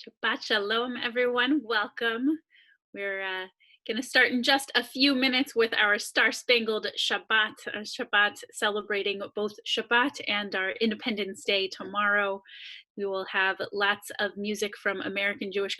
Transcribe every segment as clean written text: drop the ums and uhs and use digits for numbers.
Shabbat Shalom, everyone. Welcome. We're going to start in just a few minutes with our Star-Spangled Shabbat, Shabbat celebrating both Shabbat and our Independence Day tomorrow. We will have lots of music from American Jewish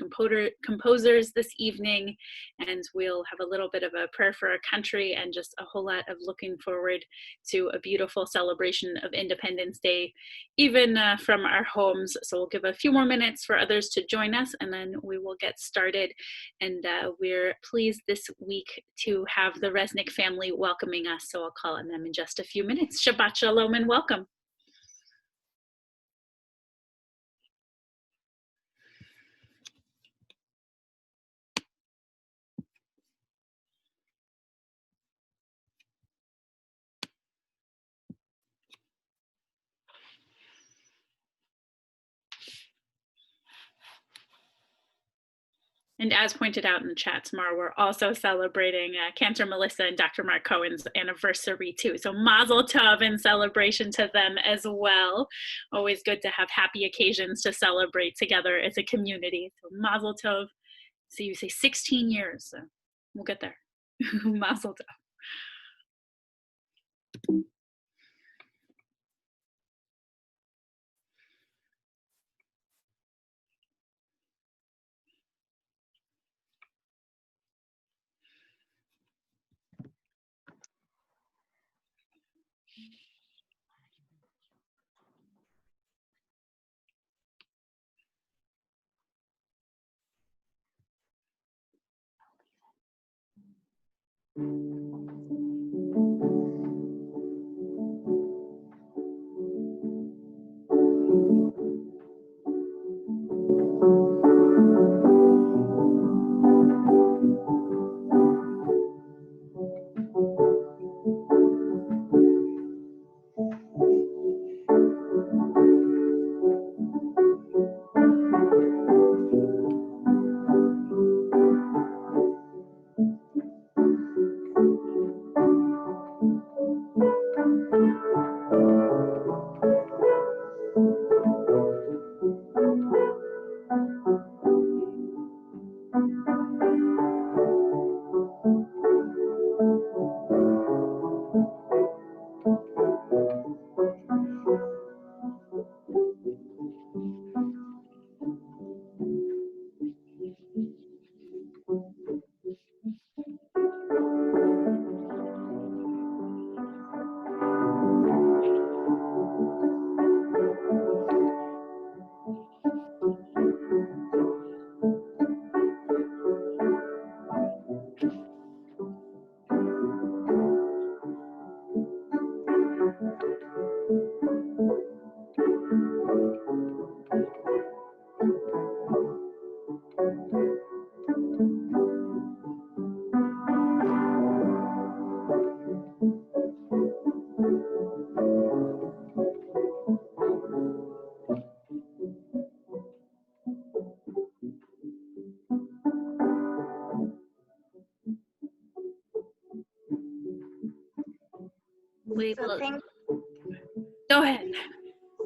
composers this evening, and we'll have a little bit of a prayer for our country and just a whole lot of looking forward to a beautiful celebration of Independence Day, even from our homes. So we'll give a few more minutes for others to join us, and then we will get started. And we're pleased this week to have the Resnick family welcoming us, so I'll call on them in just a few minutes. Shabbat Shalom and welcome. And as pointed out in the chat, tomorrow we're also celebrating Cantor Melissa and Dr. Mark Cohen's anniversary too. So Mazel Tov in celebration to them as well. Always good to have happy occasions to celebrate together as a community. So Mazel Tov. So you say 16 years. So we'll get there. Mazel Tov. Go ahead.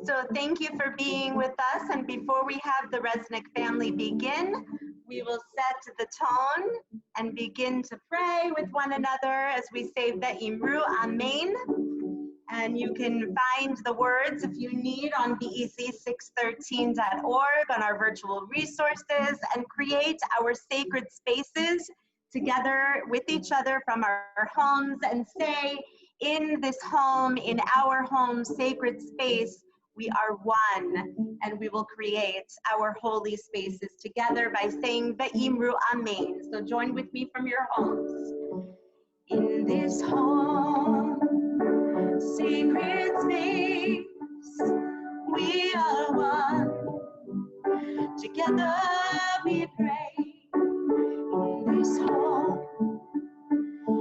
So thank you for being with us. And before we have the Resnick family begin, we will set the tone and begin to pray with one another as we say Ve'imru Amen. And you can find the words if you need on bec613.org on our virtual resources, and create our sacred spaces together with each other from our homes and say, in this home, in our home, sacred space, we are one, and we will create our holy spaces together by saying Ve'imru Amen. So join with me from your homes. In this home, sacred space, we are one. Together we pray. In this home,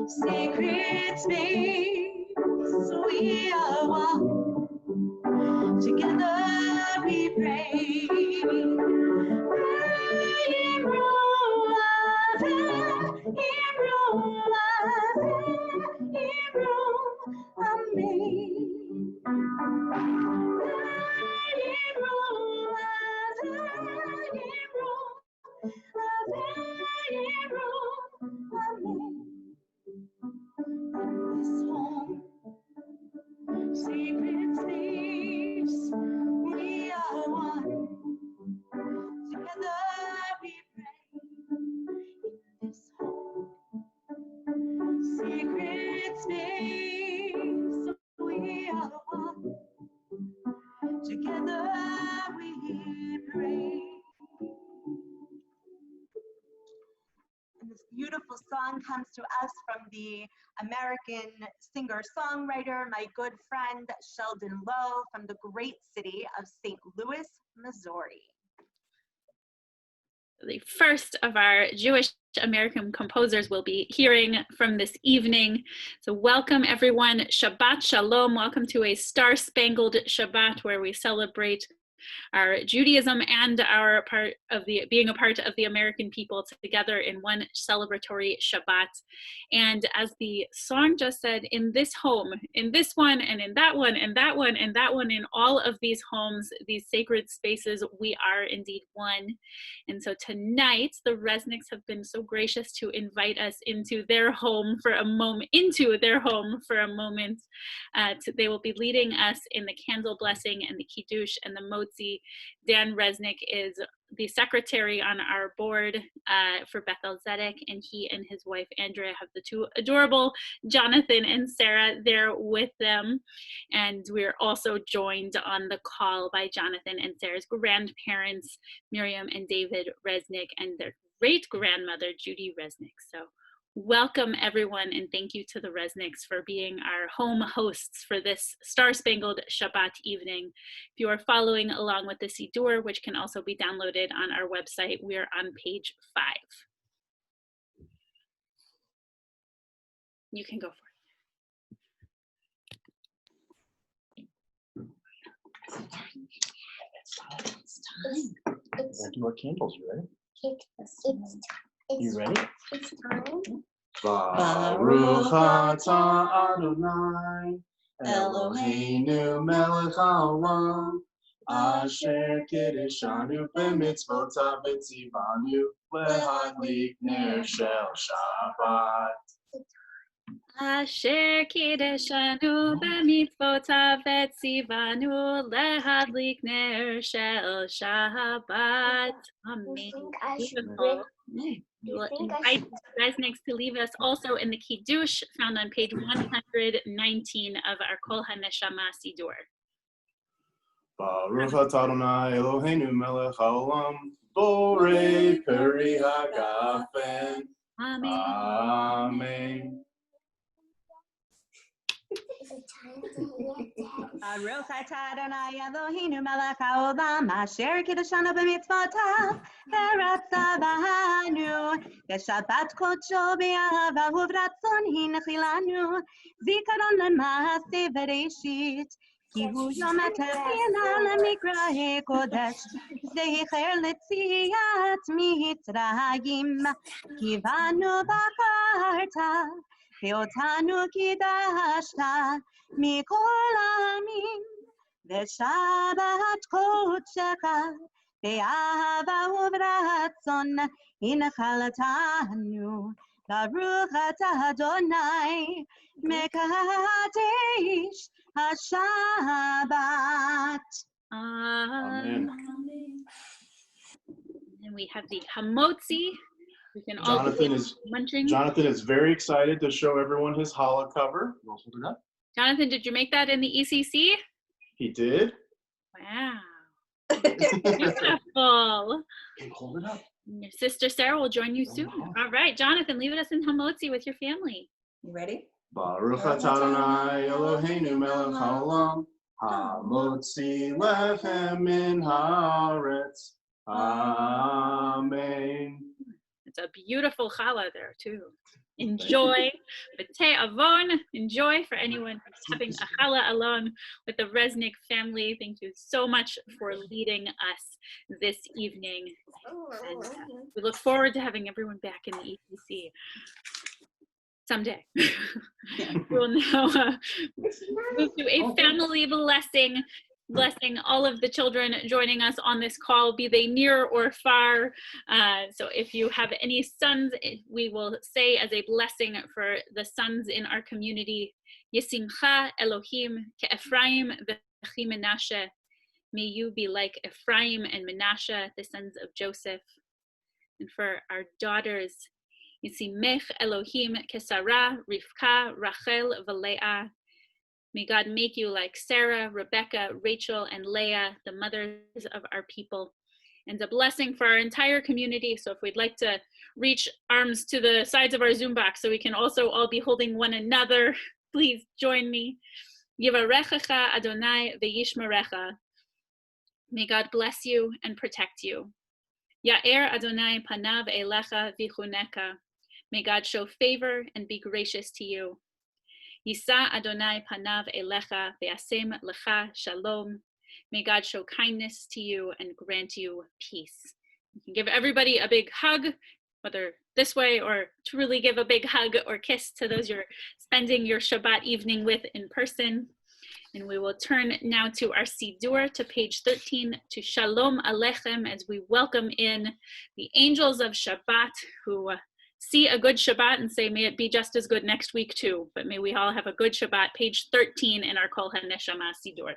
sacred space, we are one. Together we pray. we pray. And this beautiful song comes to us from the American singer-songwriter, my good friend Sheldon Lowe, from the great city of St. Louis, Missouri. The first of our Jewish American composers we'll be hearing from this evening. So welcome everyone. Shabbat Shalom. Welcome to a star-spangled Shabbat where we celebrate our Judaism and our part of the being a part of the American people together in one celebratory Shabbat. And as the song just said, in this home, in this one, and in that one, and that one, and that one, in all of these homes, these sacred spaces, we are indeed one. And so tonight, the Resnicks have been so gracious to invite us into their home for a moment, they will be leading us in the candle blessing and the kiddush and the motzi. Dan Resnick is the secretary on our board for Beth-El, and he and his wife Andrea have the two adorable Jonathan and Sarah there with them. And we're also joined on the call by Jonathan and Sarah's grandparents, Miriam and David Resnick, and their great grandmother, Judy Resnick. So welcome everyone, and thank you to the Resnicks for being our home hosts for this star-spangled Shabbat evening. If you are following along with the Siddur, which can also be downloaded on our website, we are on page 5. You can go for it. It's time. Let's do our candles. You ready? You ready? It's time. Baruch atah Adonai Eloheinu melech haolam asher kiddushanu b'mitzvotav v'tzivanu lehadlik ner shel Shabbat. Asher kiddushanu b'mitzvotav v'tzivanu lehadlik ner shel Shabbat. Amen. Beautiful. We will invite the Resnicks to leave us also in the Kiddush, found on page 119 of our Kol HaNeshama Siddur. Baruch atah Adonai Eloheinu melech haolam borei peri hagafen. Amen. Amen. Baruch atah Adonai Eloheinu melech haolam asher kiddushanu b'mitzvotav v'ratzavanu v'shabbat kodsho b'ahava uvratzon hinchilanu zikaron lema'aseh bereshit ki hu yom hatefila lemikrahei kodesh zecher letziat mitzrayim kivanu b'charta ve'otanu kidashta mikol ha'amim v'shabbat kodshecha ve'ahava uvratzon hinchaltanu baruch atah Adonai mekadesh haShabbat. Amen. And we have the hamotzi. We can all munching. Jonathan is very excited to show everyone his challah cover. We'll hold it up. Jonathan, did you make that in the ECC? He did. Wow. Beautiful. Okay, hold it up. And your sister Sarah will join you soon. All right, Jonathan, leave us in hamotzi with your family. You ready? Baruch atah Adonai Eloheinu melech haolam hamotzi lechem min haaretz. Amen. It's a beautiful challah there too. Enjoy. B'tei avon. Enjoy for anyone who's having a challah along with the Resnick family. Thank you so much for leading us this evening. And we look forward to having everyone back in the ETC someday. We'll now move to a family blessing. Blessing all of the children joining us on this call, be they near or far. So if you have any sons, we will say as a blessing for the sons in our community, Yesimcha Elohim ke'Ephraim v'chi Menashe. May you be like Ephraim and Menashe, the sons of Joseph. And for our daughters, Yisimech Elohim keSarah, Rivka, Rachel, v'Leah. May God make you like Sarah, Rebecca, Rachel, and Leah, the mothers of our people, and a blessing for our entire community. So if we'd like to reach arms to the sides of our Zoom box so we can also all be holding one another, please join me. Yivarechecha Adonai ve'yishmerecha. May God bless you and protect you. Ya'er Adonai panav elecha v'chuneka. May God show favor and be gracious to you. Yisa Adonai panav elecha ve'asem lecha shalom. May God show kindness to you and grant you peace. You can give everybody a big hug, whether this way or truly give a big hug or kiss to those you're spending your Shabbat evening with in person. And we will turn now to our Siddur, to page 13, to Shalom Aleichem, as we welcome in the angels of Shabbat who see a good Shabbat and say, may it be just as good next week too. But may we all have a good Shabbat, page 13 in our Kol HaNeshama Siddur.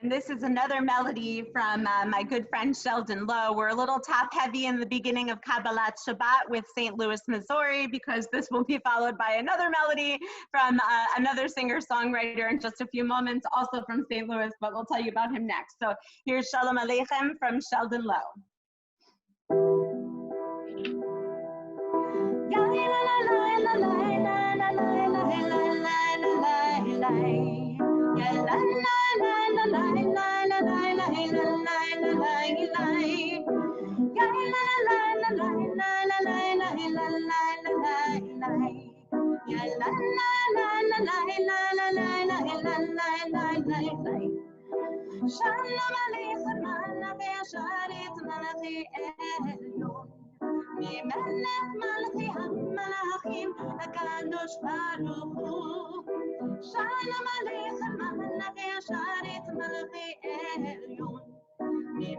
And this is another melody from my good friend Sheldon Lowe. We're a little top heavy in the beginning of Kabbalat Shabbat with St. Louis, Missouri, because this will be followed by another melody from another singer-songwriter in just a few moments, also from St. Louis, but we'll tell you about him next. So here's Shalom Aleichem from Sheldon Lowe. Shalom Aleichem Malachi Asharet Malachi Elyon Melech Malachi HaMalachim HaKadosh Baruch Hu Shalom Aleichem Malachi Asharet Malachi Elyon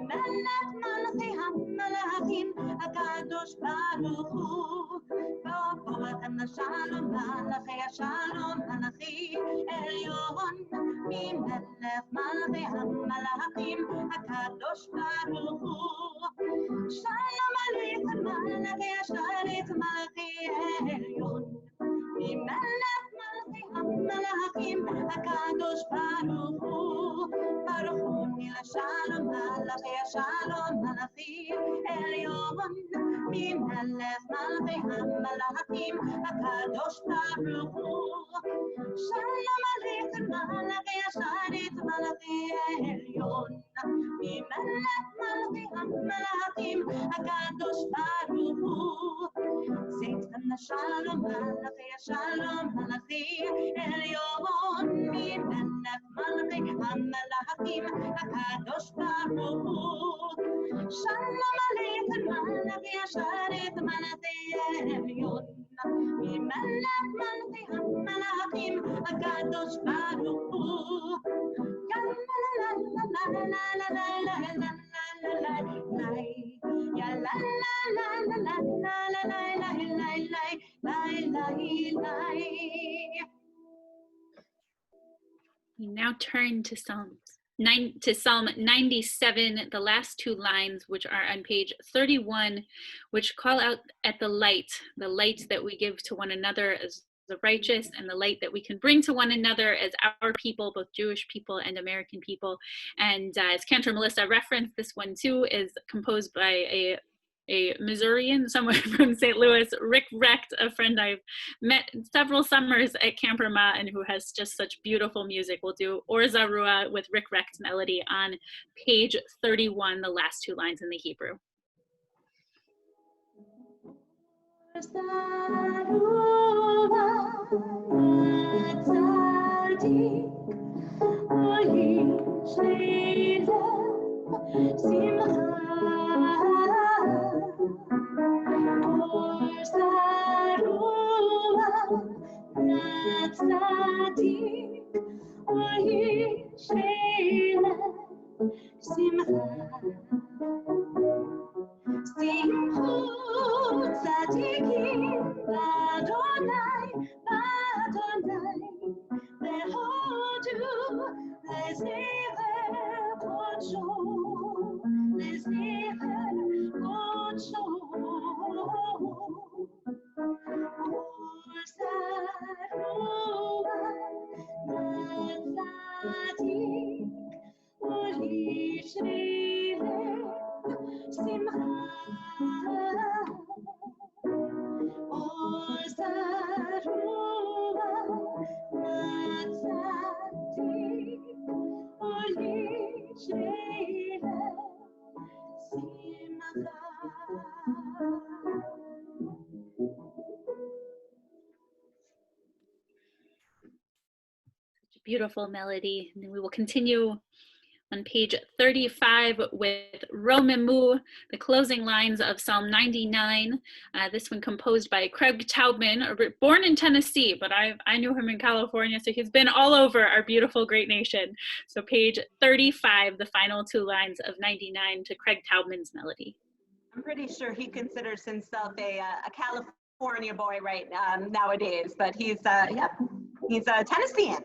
Melech Malachi HaMalachim HaKadosh Baruch Hu Bo'achem Shalom Malachi Shalom Malachi Elyon Melech Malachi HaMalachim HaKadosh Baruch Hu Shalom Aleichem Malachi Asharet Malachi Elyon Melech Malachi HaMalachim HaKadosh Baruch Hu Baruch Hu Nila Shalom Malachi Shalom Malachi Elyon Melech Malachi HaMalachim HaKadosh Baruch Hu Shalom Aleichem Malachi Asharet Malachi Elyon Melech Malachi HaMalachim HaKadosh Baruch Hu Satan Shalom Malachi Shalom Malachi Elyon Melech Malachi HaMalachim HaKadosh Baruch Hu Shalom Aleichem Malachi Asharet Malachi Elyon Melech Malachi HaMalachim HaKadosh Baruch Hu We now turn to Psalm 97, the last two lines, which are on page 31, which call out at the light that we give to one another as the righteous, and the light that we can bring to one another as our people, both Jewish people and American people. And as Cantor Melissa referenced, this one too is composed by a Missourian, somewhere from St. Louis, Rick Recht, a friend I've met several summers at Camp Ramah and who has just such beautiful music. We'll do Or Zarua with Rick Recht's melody on page 31, the last two lines in the Hebrew. Tzadikim Beautiful melody. And then we will continue on page 35 with Romemu, the closing lines of Psalm 99. This one composed by Craig Taubman, born in Tennessee, but I knew him in California, so he's been all over our beautiful great nation. So page 35, the final two lines of 99 to Craig Taubman's melody. I'm pretty sure he considers himself a California boy right nowadays, but he's a Tennessean.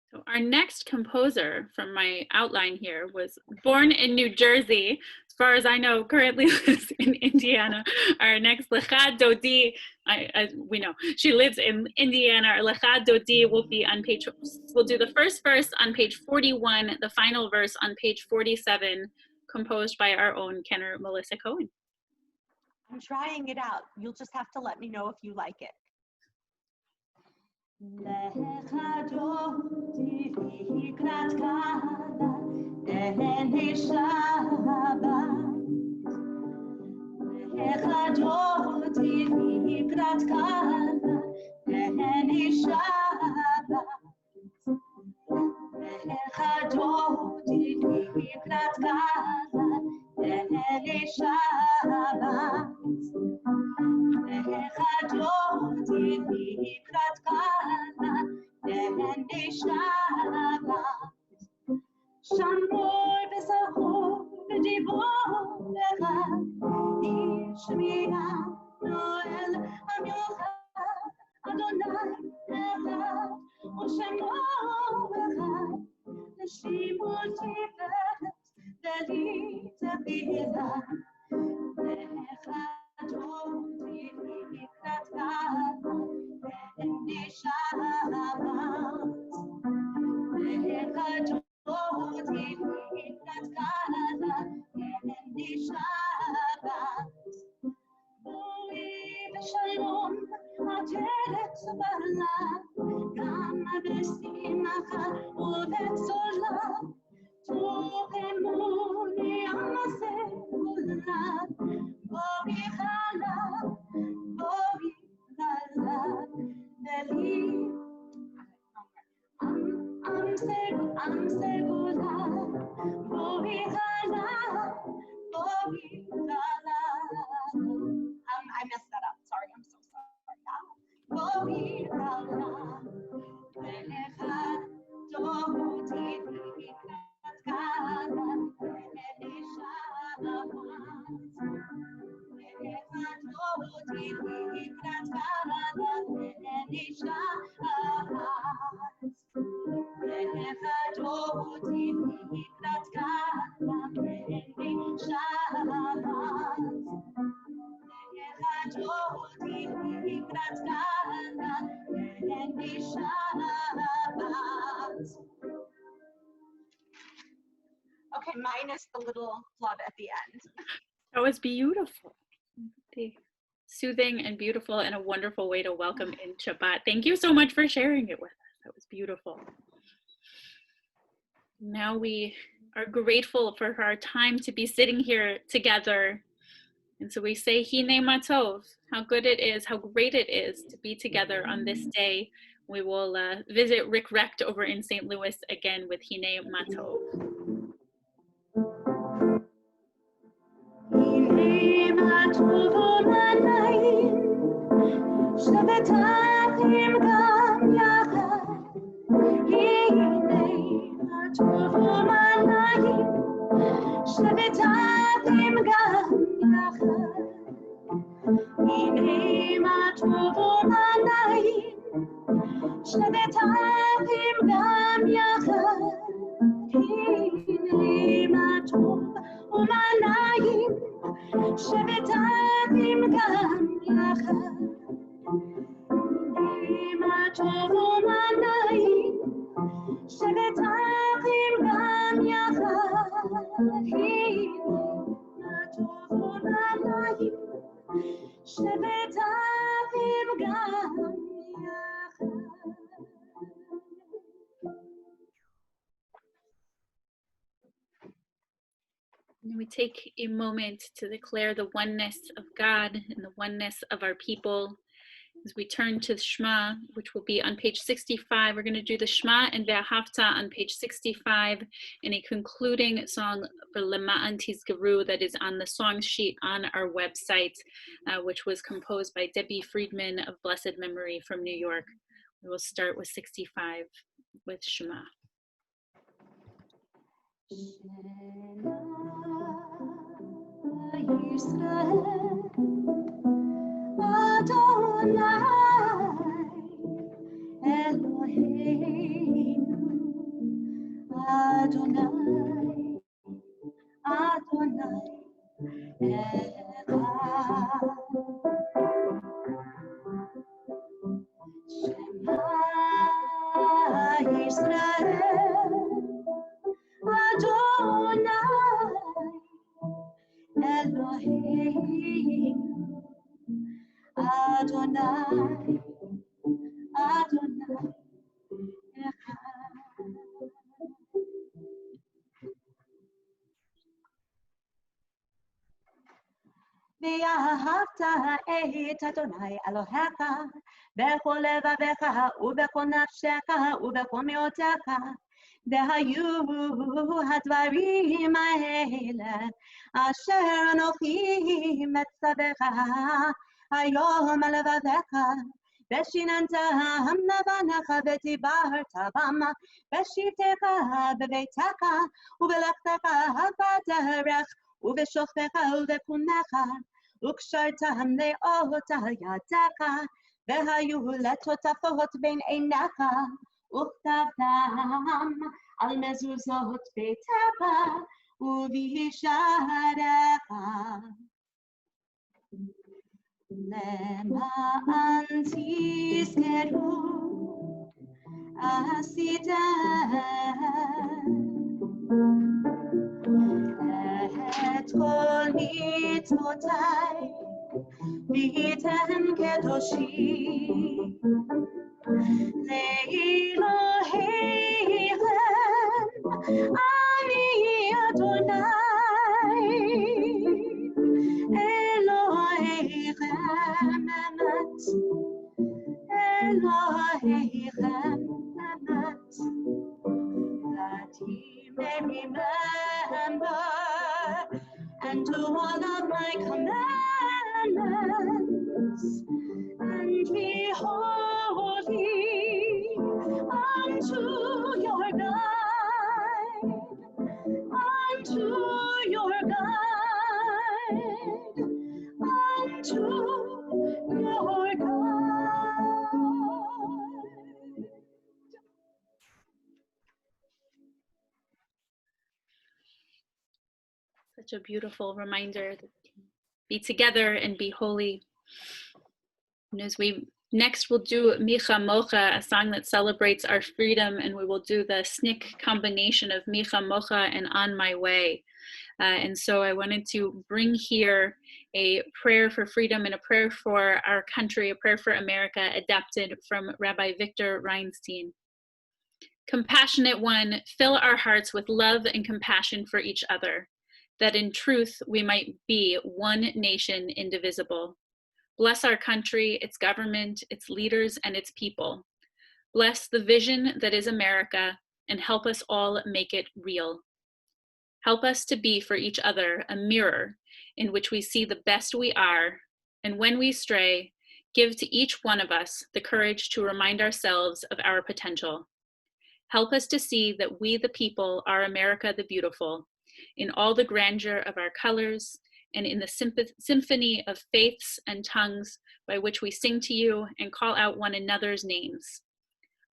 So our next composer from my outline here was born in New Jersey, as far as I know, currently lives in Indiana. Our next, Lecha Dodi, as we know, she lives in Indiana. Our Lecha Dodi will be on page, we'll do the first verse on page 41, the final verse on page 47, composed by our own Kenner Melissa Cohen. I'm trying it out. You'll just have to let me know if you like it. Lecha Dodi v'hikrat kala nehene Shabbat. Lecha Dodi v'hikrat kala nehene Shabbat. Lecha Dodi v'hikrat kala nehene Shabbat. Lecha Dodi v'hikrat kala nehene Shabbat. Shamor v'sachor v'dibor lecha Ishmiya Noel Hamyochad Adonai Echad U'Shemo Echad L'shimur Tiferet V'li Tefillah Lecha Dodi v'hikrat kala nehene Shabbat. Lecha Dodi v'hikrat kala nehene Shabbat. Boi v'shalom aderet ba'alam gam b'simcha u'b'tzola tu'emuni amase kula missed the little club at the end. That was beautiful. Soothing and beautiful, and a wonderful way to welcome in Shabbat. Thank you so much for sharing it with us. That was beautiful. Now we are grateful for our time to be sitting here together. And so we say, Hine Matov, how good it is, how great it is to be together on this day. We will visit Rick Recht over in St. Louis again with Hine Matov. Hine Matov Olanayim, Shabbatachim Gam Yachad. Hine Matov Olanayim, Shabbatachim Gam Yachad. Hine Matov Olanayim, Shabbatachim Gam Yachad. Hine Matov Olanayim, Shabbatachim Gam Yachad. Hine Matov Olanayim, Shabbatachim Gam Yachad. Hine Matov Olanayim, Shabbatachim Gam Yachad. And we take a moment to declare the oneness of God and the oneness of our people. As we turn to the Shema, which will be on page 65, we're going to do the Shema and Ve'ahavta on page 65, and a concluding song for Lema'an Tizgeru that is on the song sheet on our website, which was composed by Debbie Friedman of blessed memory from New York. We will start with 65 with Shema. Shema Yisrael, Adonai Eloheinu, Adonai, Adonai Echad. Shema Yisrael, Adonai Eloheinu, Adonai, Adonai Echad. ואהבת את אדוני אלוהיך בכל לבביך ובכל נפשך ובכל מאודך. והיו הדברים האלה אשר אנוכי מצווך היום על לבביך, ושיננתם לבניך ודיברת בם בשבתך בביתך ובלכתך בדרך ובשוכבך ובקומך, וקשרתם לאות על ידך, והיו לטוטפות בין עיניך, וכתבתם על מזוזות ביתך ובשעריך. למען תזכרו עשיתם את כל מצוותיי והייתם קדושים לאלוהיכם. אני אדוני אלוהיכם אמת, אלוהיכם אמת. That ye may remember and do all of my commandments, and be holy unto your guide, unto your guide, unto your guide. Such a beautiful reminder that we can be together and be holy. And as we Next, we'll do Micha Mocha, a song that celebrates our freedom, and we will do the SNCC combination of Micha Mocha and On My Way. And so I wanted to bring here a prayer for freedom and a prayer for our country, a prayer for America, adapted from Rabbi Victor Reinstein. Compassionate One, fill our hearts with love and compassion for each other, that in truth we might be one nation indivisible. Bless our country, its government, its leaders, and its people. Bless the vision that is America, and help us all make it real. Help us to be for each other a mirror in which we see the best we are, and when we stray, give to each one of us the courage to remind ourselves of our potential. Help us to see that we, the people, are America the beautiful, in all the grandeur of our colors, and in the symphony of faiths and tongues by which we sing to you and call out one another's names.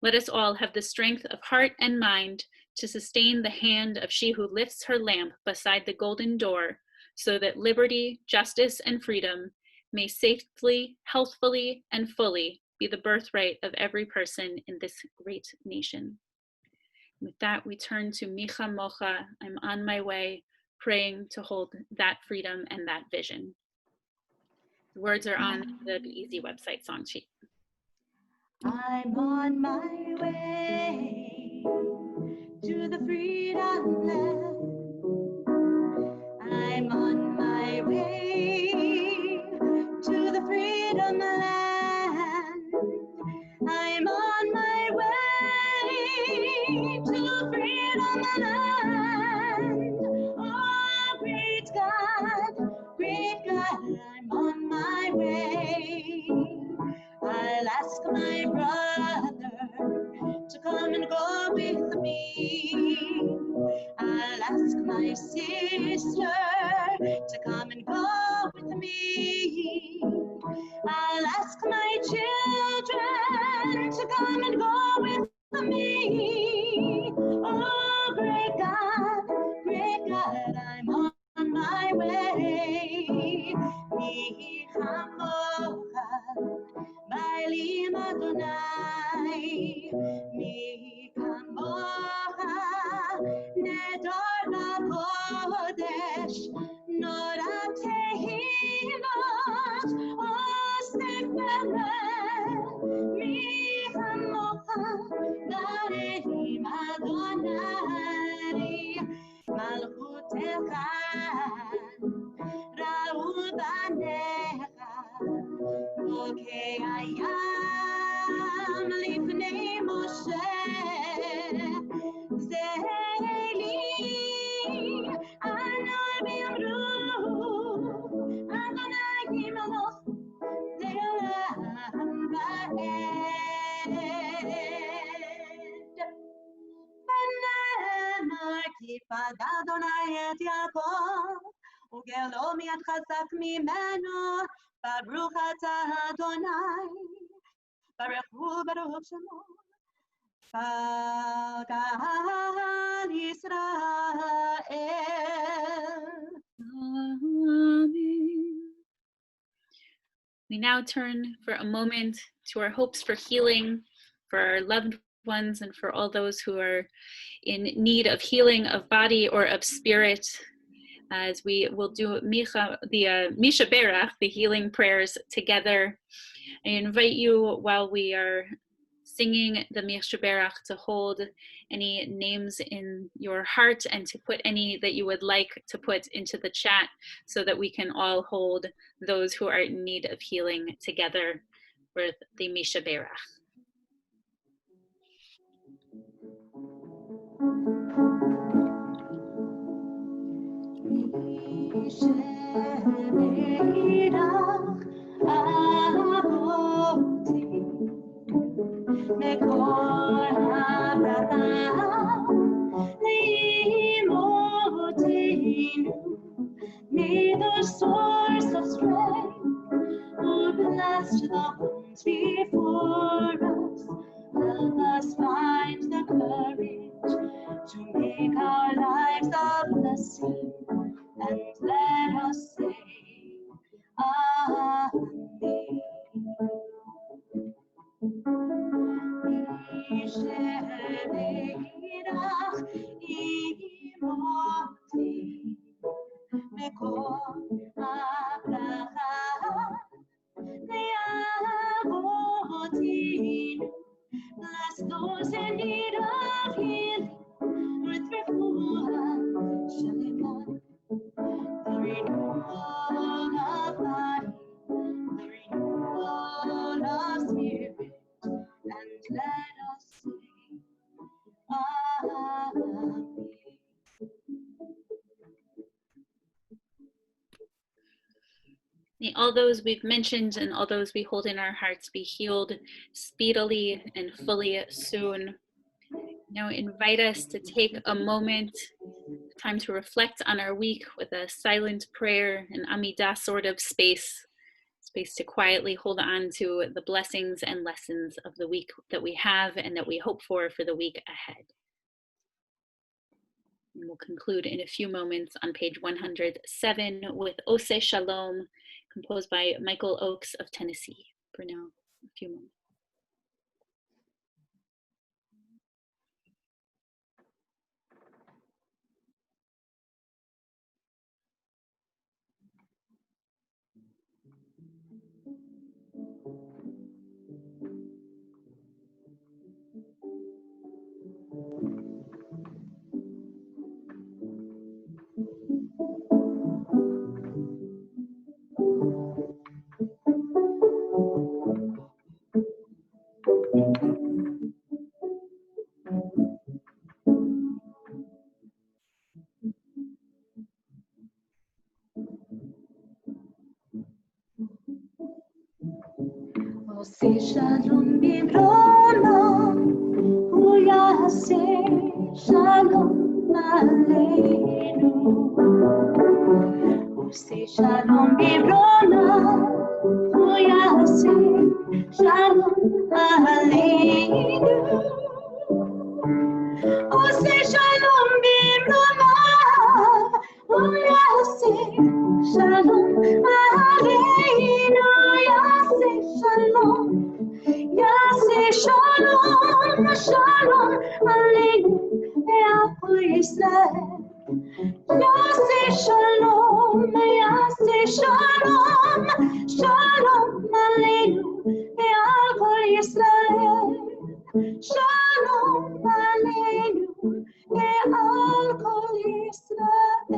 Let us all have the strength of heart and mind to sustain the hand of she who lifts her lamp beside the golden door, so that liberty, justice, and freedom may safely, healthfully, and fully be the birthright of every person in this great nation. With that, we turn to Micha Mocha, I'm on my way, praying to hold that freedom and that vision. The words are on the Easy website song sheet. I'm on my way to the freedom land. I'm on my way to the freedom land. I'm on my way to freedom land. Oh, great God, I'm on my way. I'll ask my brother to come and go with me. I'll ask my sister to come and go with me. I'll ask my children to come and go with me. Oh, great God, I'm on my way. Mi hamocha, ba'elim Adonai. Mi hamocha, nedor b'kodesh, nora tehilot, osek b'lev. Mi hamocha, ba'elim Adonai. Malchutecha, ra'u banecha, bokei hayam lifnei Moshe. Ze'eli, anor b'yamru, Adonai yimloch le'olam va'ed. כי פדה אדוני את יעקב, וגאלו מיד חזק ממנו, ברוך אתה אדוני, ברוך שמו, בגן ישראל. Amen. We now turn for a moment to our hopes for healing, for our loved ones, and for all those who are in need of healing of body or of spirit, as we will do Misha Berach, the healing prayers together. I invite you, while we are singing the Misha Berach, to hold any names in your heart and to put any that you would like to put into the chat, so that we can all hold those who are in need of healing together with the Misha Berach. May the source of strength who blessed the ones before us help us find the courage to make our lives a blessing, and let us say Amen. וכל הברכה לאבותינו. Bless those in need of healing with refuah shalema, the renewal of body, the renewal of spirit, and let us sing Amen. May all those we've mentioned and all those we hold in our hearts be healed speedily and fully soon. Now invite us to take a moment, time to reflect on our week with a silent prayer, an Amidah sort of space to quietly hold on to the blessings and lessons of the week that we have and that we hope for the week ahead. And we'll conclude in a few moments on page 107 with Ose Shalom, composed by Michael Oakes of Tennessee. For now, a few moments. Ose shalom bimrono, hu yaseh shalom aleinu. Ose shalom bimrono, hu yaseh shalom aleinu. Ose shalom bimrono, hu yaseh shalom aleinu. Yaseh shalom, Yaseh shalom, shalom aleinu ve'al Yisrael. Yaseh shalom, shalom aleinu ve'al Yisrael. Shalom aleinu ve'al Yisrael.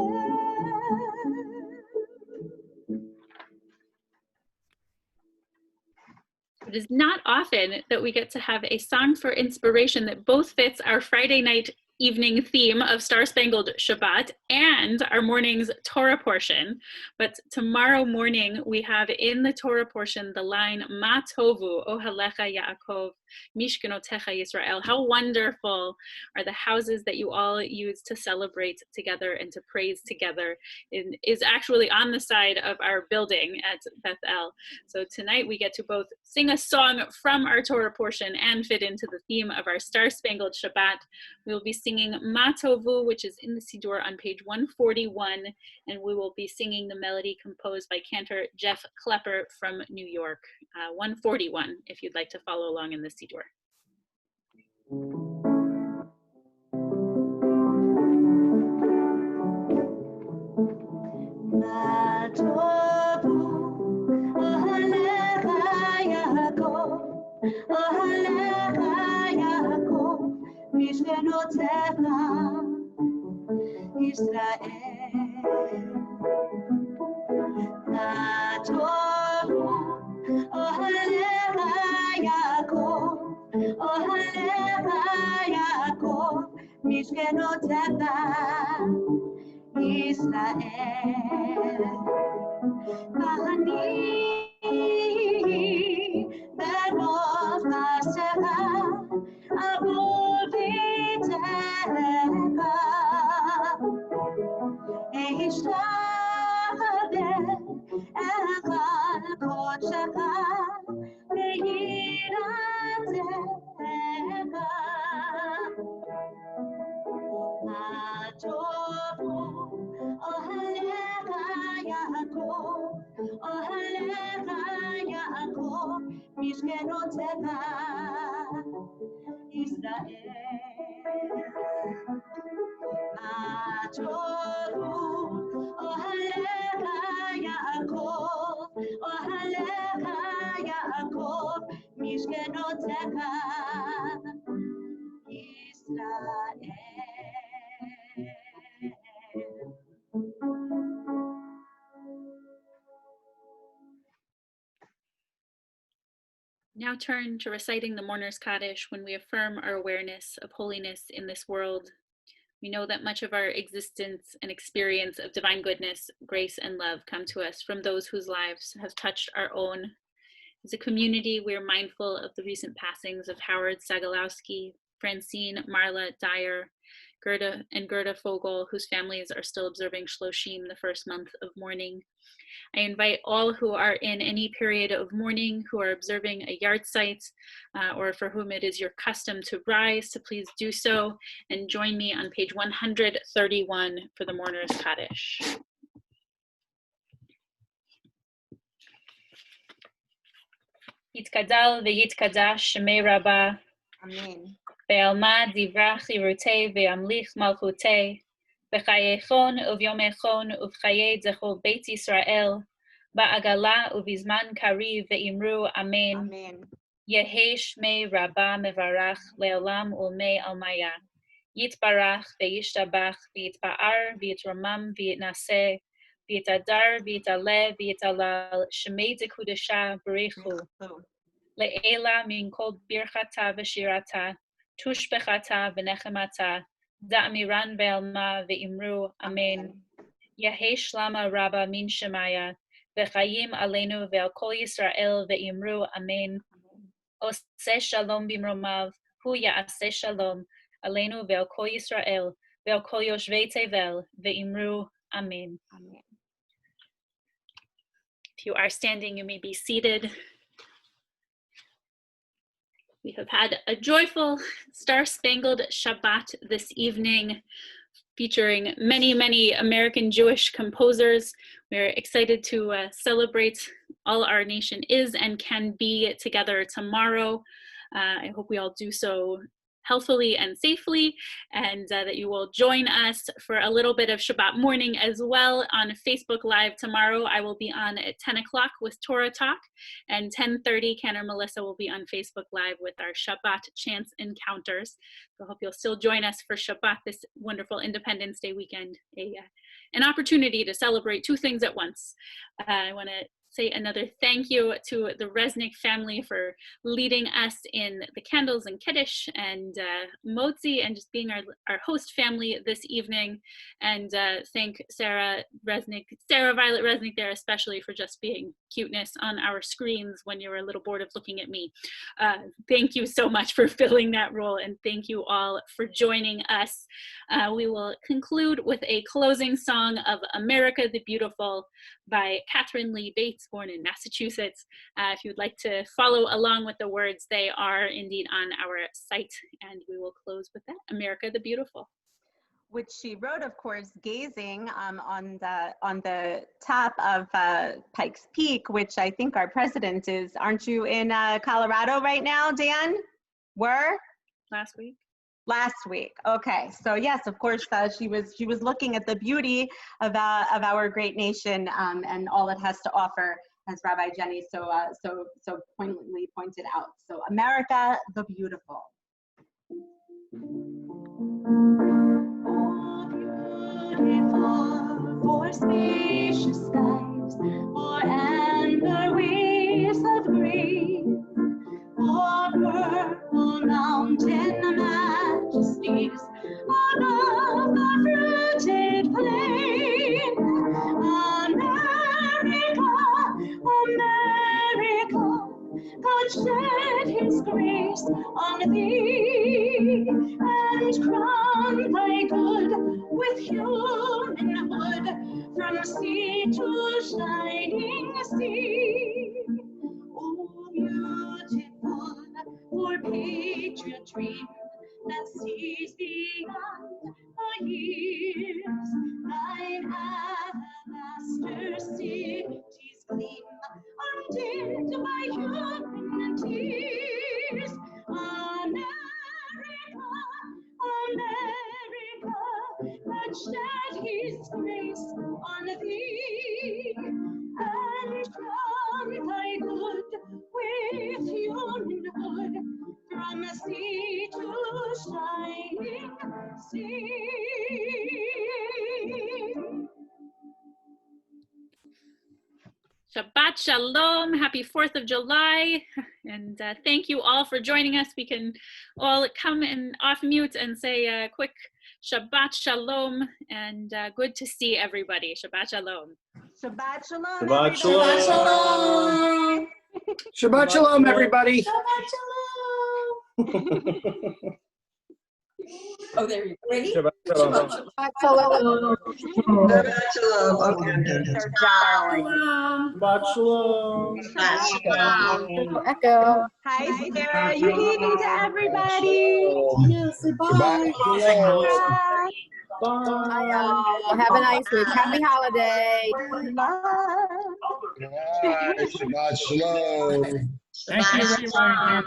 It is not often that we get to have a song for inspiration that both fits our Friday night evening theme of Star Spangled Shabbat and our morning's Torah portion. But tomorrow morning, we have in the Torah portion the line, Ma tovu ohalecha Yaakov, mishkenotecha Yisrael. How wonderful are the houses that you all use to celebrate together and to praise together. It is actually on the side of our building at Beth-El. So tonight we get to both sing a song from our Torah portion and fit into the theme of our Star Spangled Shabbat. We will be singing Ma Tovu, which is in the Siddur on page 141, and we will be singing the melody composed by cantor Jeff Klepper from New York, 141, if you'd like to follow along in the Siddur. Ma tovu ohalecha Yaakov, ohalecha Yaakov, mishkenotecha Yisrael. Ma tovu ohalecha Yaakov, ohalecha Yaakov, mishkenotecha Yisrael. Ani berov masecha abul v'techa eishtadel echal kodshecha ve'yiratecha. Ma tovu ohalecha Yaakov, ohalecha Yaakov, mishkenotecha Yisrael. Ma tovu ohalecha Now turn to reciting the Mourner's Kaddish when we affirm our awareness of holiness in this world. We know that much of our existence and experience of divine goodness, grace, and love come to us from those whose lives have touched our own. As a community, we are mindful of the recent passings of Howard Sagalowski, Francine Marla Dyer, Gerda Fogel, whose families are still observing Shloshim, the first month of mourning. I invite all who are in any period of mourning, who are observing a yard site, or for whom it is your custom to rise, to please do so and join me on page 131 for the Mourner's Kaddish. Yitkadal v'yitkadash shemei Rabbah. Amen. Ve'alma divrach chirutei ve'amlich malchutei. V'chayechon uvyomechon uv'chayei zechol Beit Yisrael. Ba'agala uvizman kariv ve'imru amen. Amen. Yehei shmei Rabbah mevarach le'olam ulmei almaya. Yitbarach ve'yishtabach ve'yitba'ar ve'yitromam ve'yitnaseh. Ve'yitadar ve'yitaleh ve'yitalal shmei zekudesha b'rechu. Le'ela min kol birchata v'shirata, tushbechata v'nechemata, da'amiran ve'alma ve'imru, amen. Yehei shlama rabba min shemaya, v'chayim aleinu ve'al kol Yisrael ve'imru, amen. Oseh shalom bimromav, hu ya'aseh shalom, aleinu ve'al kol Yisrael, ve'al kol yoshvei tevel, ve'imru, amen. Amen. If you are standing, you may be seated. We have had a joyful Star-Spangled Shabbat this evening, featuring many, many American Jewish composers. We're excited to celebrate all our nation is and can be together tomorrow. I hope we all do so healthily and safely, and that you will join us for a little bit of Shabbat morning as well on Facebook Live tomorrow. I will be on at 10 o'clock with Torah Talk, and 10:30, Ken or Melissa will be on Facebook Live with our Shabbat Chants Encounters. So I hope you'll still join us for Shabbat, this wonderful Independence Day weekend, an opportunity to celebrate two things at once. I want to say another thank you to the Resnick family for leading us in the candles and Kiddush, and Motzi, and just being our host family this evening. And thank Sarah Violet Resnick there especially for just being cuteness on our screens when you were a little bored of looking at me. Thank you so much for filling that role, and thank you all for joining us. We will conclude with a closing song of America the Beautiful by Catherine Lee Bates, born in Massachusetts. If you would like to follow along with the words, they are indeed on our site, and we will close with that, America the Beautiful. Which she wrote, of course, gazing on the top of Pikes Peak, which I think our president is. Aren't you in Colorado right now, Dan? Were? Last week. Last week. Okay. So yes, of course, she was looking at the beauty of our great nation and all it has to offer, as Rabbi Jenny so poignantly pointed out. So America the Beautiful. Beautiful for spacious skies, for amber waves of green, for purple mountain majesties above the fruited plain. America, God shed his grace on thee, and crown thy good with humanhood from sea to shining sea. Oh, beautiful for patriotry that sees beyond the years, thine alabaster cities gleam, undimmed by human tears. America, that shed his grace on thee, and crown thy good with humanhood from sea to shining sea. Shabbat Shalom, happy 4th of July. And thank you all for joining us. We can all come and off mute and say a quick Shabbat Shalom, and good to see everybody. Shabbat Shalom. Shabbat shalom. Shabbat everybody. shalom. Shabbat shalom, everybody. Oh, there you go. Ready? Shabbat shalom. Shabbat shalom. Shabbat shalom. Okay. Shabbat shalom. Echo. Hi, Sarah. You evening to everybody. Bye. Have a nice week. Happy holiday. Shabbat shalom. Thank you.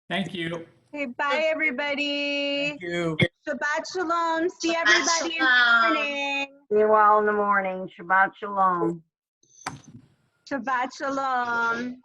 Thank you. Okay, bye, everybody. Thank you. Shabbat shalom. See everybody in the morning. See you all in the morning. Shabbat shalom. Shabbat shalom.